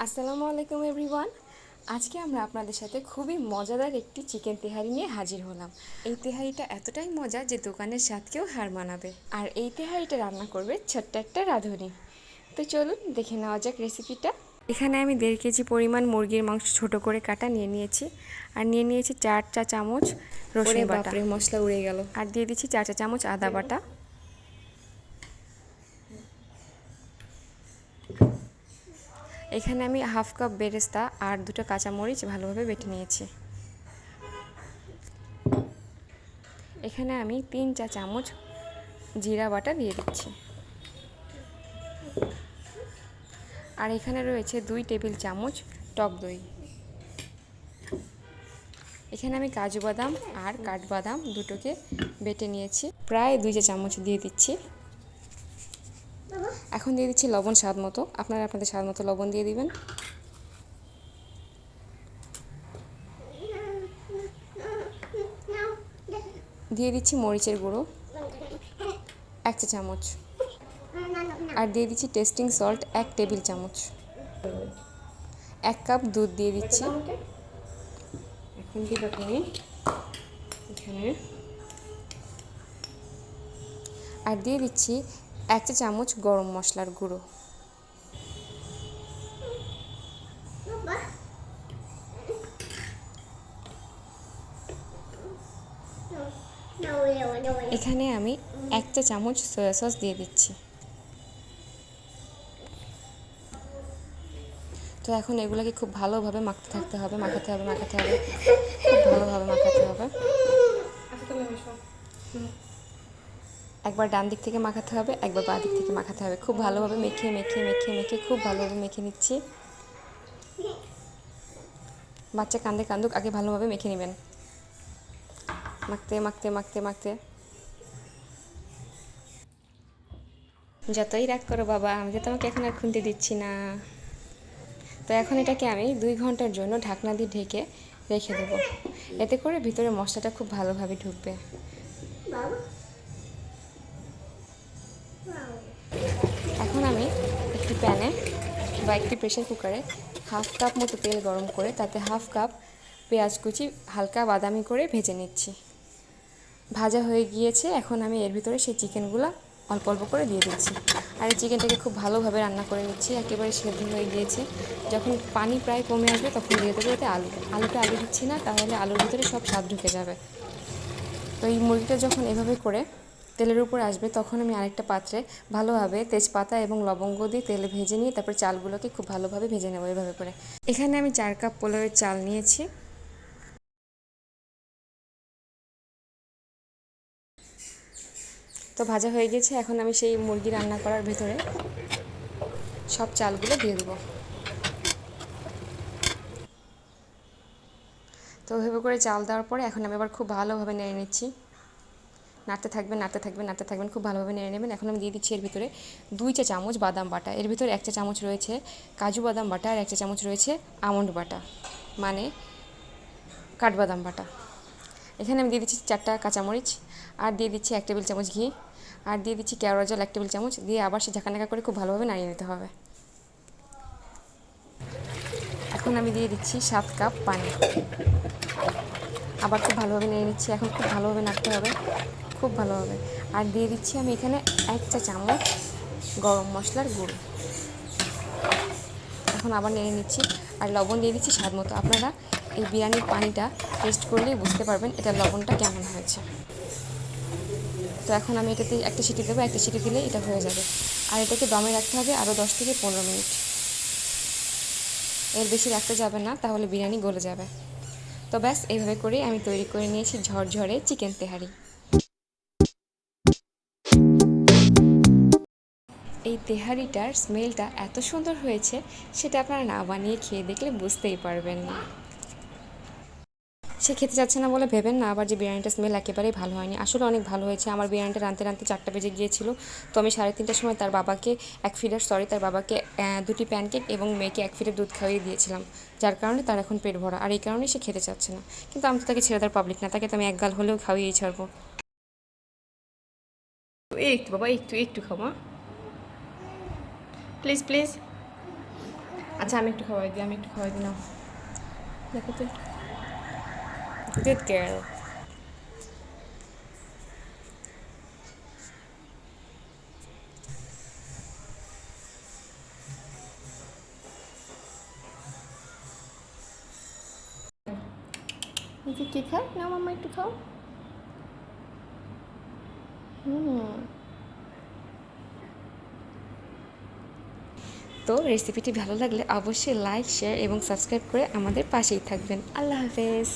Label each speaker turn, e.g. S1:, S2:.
S1: আসসালামু আলাইকুম এভরিওয়ান। আজকে আমরা আপনাদের সাথে খুবই মজাদার একটি চিকেন তেহারি নিয়ে হাজির হলাম। এই তেহারিটা এতটাই মজা যে দোকানের স্বাদকেও হার মানাবে। আর এই তেহারিটা রান্না করবে ছোট্ট একটা রাঁধুনি। তো চলুন দেখে নেওয়া যাক রেসিপিটা। এখানে আমি 1.5 কেজি পরিমাণ মুরগির মাংস ছোট করে কাটা নিয়ে নিয়েছি। আর নিয়ে নিয়েছি 4 চা চামচ রসুন বাটা। মশলা উড়ে গেল। আর দিয়ে দিচ্ছি 4 চা চামচ আদা বাটা। এখানে আমি হাফ কাপ বেরেস্তা আর 2টা কাঁচামরিচ ভালোভাবে বেটে নিয়েছি। এখানে আমি 3 চা চামচ জিরা বাটা দিয়ে দিচ্ছি। আর এখানে রয়েছে 2 টেবিল চামচ টক দই। এখানে আমি কাজু বাদাম আর কাঠবাদাম দুটোকে বেটে নিয়েছি, প্রায় 2 চা চামচ দিয়ে দিচ্ছি। এখন দিয়ে দিচ্ছি লবণ স্বাদ মতো। আপনারা আপনাদের স্বাদ মতো লবণ দিয়ে দিবেন। দিয়ে দিচ্ছি মরিচের গুঁড়ো 1 চা চামচ। আর দিয়ে দিচ্ছি টেস্টিং সল্ট 1 টেবিল চামচ। 1 কাপ দুধ দিয়ে দিচ্ছি। এখন দিব আমি এখানে। আর দিয়ে দিচ্ছি 1 চা চামচ গরম মশলার গুঁড়ো। এখানে আমি 1 চা চামচ সয়া সস দিয়ে দিচ্ছি। তো এখন এগুলোকে খুব ভালোভাবে মাখাতে হবে খুব ভালোভাবে মাখাতে হবে। একবার ডান দিক থেকে মাখাতে হবে, একবার বাঁ দিক থেকে মাখাতে হবে। খুব ভালোভাবে মেখে খুব ভালোভাবে মেখে নিচ্ছি। বাচ্চা কান্দুক, আগে ভালোভাবে মেখে নেবেন। মাখতে যতই রাগ করো বাবা, আমি তো তোমাকে এখন আর খুনতে দিচ্ছি না। তো এখন এটাকে আমি 2 ঘন্টার জন্য ঢাকনা দিয়ে ঢেকে রেখে দেবো। এতে করে ভিতরে মশলাটা খুব ভালোভাবে ঢুকবে। এখন আমি একটি প্যানে বা একটি প্রেসার কুকারে হাফ কাপ মতো তেল গরম করে তাতে হাফ কাপ পেঁয়াজ কুচি হালকা বাদামি করে ভেজে নিচ্ছি। ভাজা হয়ে গিয়েছে। এখন আমি এর ভিতরে সেই চিকেনগুলো অল্প অল্প করে দিয়ে দিচ্ছি। আর এই চিকেনটাকে খুব ভালোভাবে রান্না করে নিচ্ছি। একেবারে সেদ্ধ হয়ে গিয়েছে। যখন পানি প্রায় কমে আসবে তখন দিয়ে দেবো এতে আলুটা আগে দিচ্ছি না, তাহলে আলুর ভিতরে সব স্বাদ ঢুকে যাবে। তো এই মুরগিটা যখন এভাবে করে তেলের উপর আসবে তখন আমি আরেকটা পাত্রে ভালোভাবে তেজপাতা এবং লবঙ্গ দিয়ে তেলে ভেজে নিয়ে তারপর চালগুলোকে খুব ভালোভাবে ভেজে নেবো এভাবে করে। এখানে আমি 4 কাপ পোলাওয়ের চাল নিয়েছি। তো ভাজা হয়ে গেছে। এখন আমি সেই মুরগি রান্না করার ভেতরে সব চালগুলো দিয়ে দেবো। তো ওইভাবে করে চাল দেওয়ার পরে এখন আমি আবার খুব ভালোভাবে নেড়ে নিচ্ছি। নাড়তে থাকবেন, খুব ভালোভাবে নেড়ে নেবেন। এখন আমি দিয়ে দিচ্ছি এর ভিতরে 2 চা চামচ বাদাম বাটা। এর ভিতরে 1 চা চামচ রয়েছে কাজু বাদাম বাটা আর 1 চা চামচ রয়েছে আমন্ড বাটা, মানে কাঠবাদাম বাটা। এখানে আমি দিয়ে দিচ্ছি 4টা কাঁচামরিচ। আর দিয়ে দিচ্ছি 1 টেবিল চামচ ঘি। আর দিয়ে দিচ্ছি কেওড়া জল 1 টেবিল চামচ। দিয়ে আবার সে ঝাঁকানাকা করে খুব ভালোভাবে নাড়িয়ে নিতে হবে। এখন আমি দিয়ে দিচ্ছি 7 কাপ পানি। আবার খুব ভালোভাবে নেড়ে নিচ্ছি। এখন খুব ভালোভাবে নাড়তে হবে, খুব ভালোভাবে। আর দিয়ে দিচ্ছি আমি এখানে 1 চা চামচ গরম মশলার গুঁড়ো। এখন আবার নেড়ে নিচ্ছি। আর লবণ দিয়ে দিচ্ছি স্বাদ মতো। আপনারা এই বিরিয়ানির পানিটা টেস্ট করলেই বুঝতে পারবেন এটার লবণটা কেমন হয়েছে। তো এখন আমি এটাতে একটা সিটি দেবো। একটা সিটি দিলেই এটা হয়ে যাবে। আর এটাকে দমে রাখতে হবে আরও 10 থেকে 15 মিনিট। এর বেশি রাখতে যাবে না, তাহলে বিরিয়ানি গলে যাবে। তো ব্যাস, এইভাবে করেই আমি তৈরি করে নিয়েছি ঝরঝরে চিকেন তেহারি। এই তেহারিটার স্মেলটা এত সুন্দর হয়েছে, সেটা আপনারা না বানিয়ে খেয়ে দেখলে বুঝতেই পারবেন না। সে খেতে চাচ্ছে না বলে ভেবেন না আবার যে বিরিয়ানিটা স্মেল একেবারেই ভালো হয়নি। আসলে অনেক ভালো হয়েছে। আমার বিরিয়ানিটা রাঁধতে রাঁধতে 4টা বেজে গিয়েছিল। তো আমি 3:30টার সময় তার বাবাকে 2টি প্যানকেক এবং মেয়েকে 1 ফিডার দুধ খাইয়ে দিয়েছিলাম, যার কারণে তার এখন পেট ভরা। আর এই কারণেই সে খেতে চাচ্ছে না। কিন্তু আমি তো তাকে ছেড়ে দেওয়ার পাবলিক না, তাকে তো আমি এক গাল হলেও খাওয়িয়েই ছাড়বো। একটু বাবা, একটু একটু খাওয়া, প্লিজ প্লিজ। আচ্ছা আমি একটু খাওয়াই দিই না। দেখো তো, গুড গার্ল। কে খায় না মাম্মা, একটু খাও। তো রেসিপিটি ভালো লাগলে অবশ্যই লাইক, শেয়ার এবং সাবস্ক্রাইব করে আমাদের পাশেই থাকবেন। আল্লাহ হাফেজ।